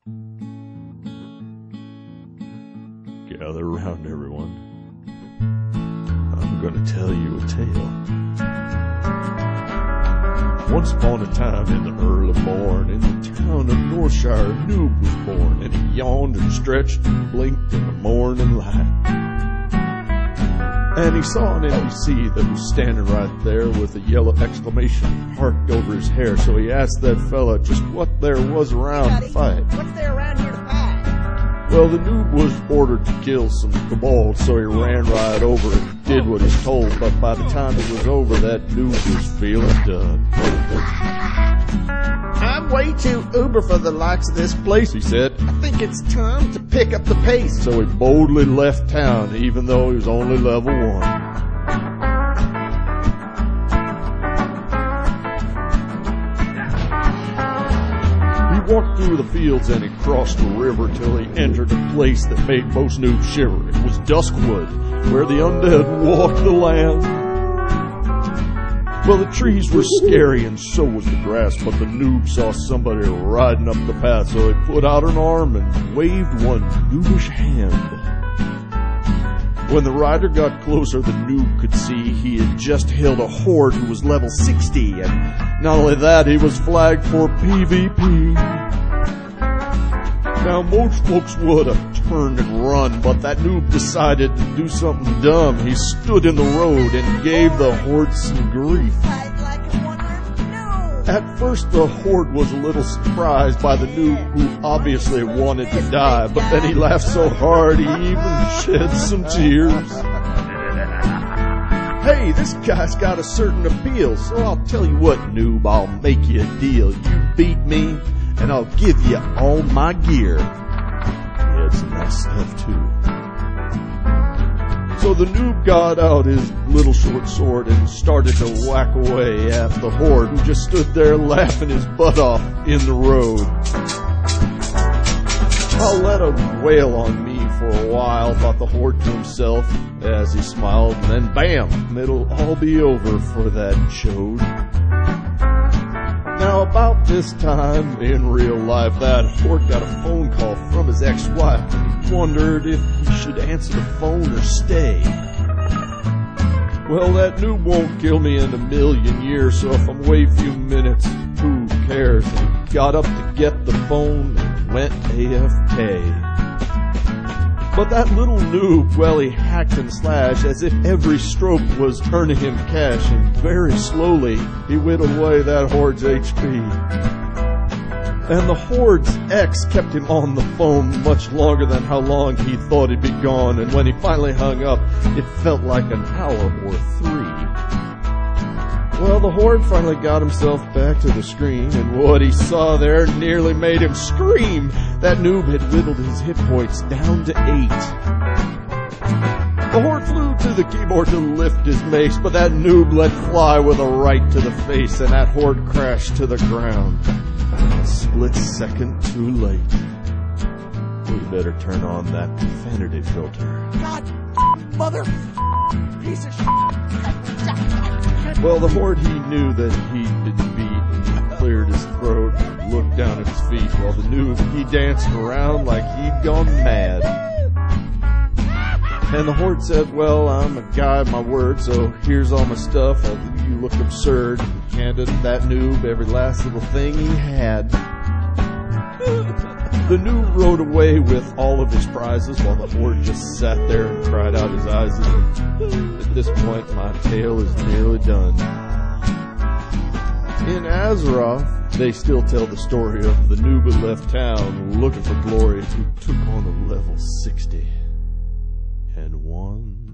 Gather around, everyone. I'm gonna tell you a tale. Once upon a time in the early morn, in the town of Northshire, Noob was born, and he yawned and stretched and blinked in the morning light. And he saw an NPC that was standing right there with a yellow exclamation marked over his hair, so he asked that fella just what there was around to fight. What's there around here to fight? Well, the noob was ordered to kill some kobolds, so he ran right over and did what he's told, but by the time it was over, that noob was feeling done. I'm way too uber for the likes of this place, He said, I think it's time to pick up the pace. so he boldly left town, even though he was only level 1. He walked through the fields and he crossed the river till he entered a place that made most noobs shiver. It was Duskwood, where the undead walked the land. Well, the trees were scary and so was the grass, but the noob saw somebody riding up the path, so he put out an arm and waved one noobish hand. When the rider got closer, the noob could see he had just hailed a horde who was level 60, and not only that, he was flagged for PvP. Now, most folks would have turned and run, but that noob decided to do something dumb. He stood in the road and gave the horde some grief. Fight like a one-armed gnome. At first, the horde was a little surprised by the noob, who obviously wanted to die, but then he laughed so hard he even shed some tears. Hey, this guy's got a certain appeal, so I'll tell you what, noob, I'll make you a deal. You beat me, and I'll give you all my gear. He had some nice stuff, too. So the noob got out his little short sword and started to whack away at the horde, who just stood there laughing his butt off in the road. I'll let him wail on me for a while, thought the horde to himself as he smiled, and then bam, it'll all be over for that chode. Now, about this time in real life, that horde got a phone call from his ex-wife, and he wondered if he should answer the phone or stay. Well, that noob won't kill me in a million years, so if I'm away a few minutes, who cares? And he got up to get the phone and went AFK. But that little noob, well, he hacked and slashed as if every stroke was earning him cash, and very slowly he whittled away that horde's HP. And the horde's ex kept him on the phone much longer than how long he thought he'd be gone, and when he finally hung up, it felt like an hour or 3. Well, the horde finally got himself back to the screen, and what he saw there nearly made him scream. That noob had whittled his hit points down to 8. The horde flew to the keyboard to lift his mace, but that noob let fly with a right to the face, and that horde crashed to the ground. A split second too late. We better turn on that profanity filter. God, mother, piece of shit. Well, the horde, he knew that he'd been beat, and he cleared his throat and looked down at his feet, while the noob, he danced around like he'd gone mad. And the horde said, well, I'm a guy of my word, so here's all my stuff. You look absurd. He handed that noob every last little thing he had. The noob rode away with all of his prizes, while the horde just sat there and cried out his eyes. At this point, my tale is nearly done. In Azeroth, they still tell the story of the noob who left town looking for glory, who took on a level 60 and won.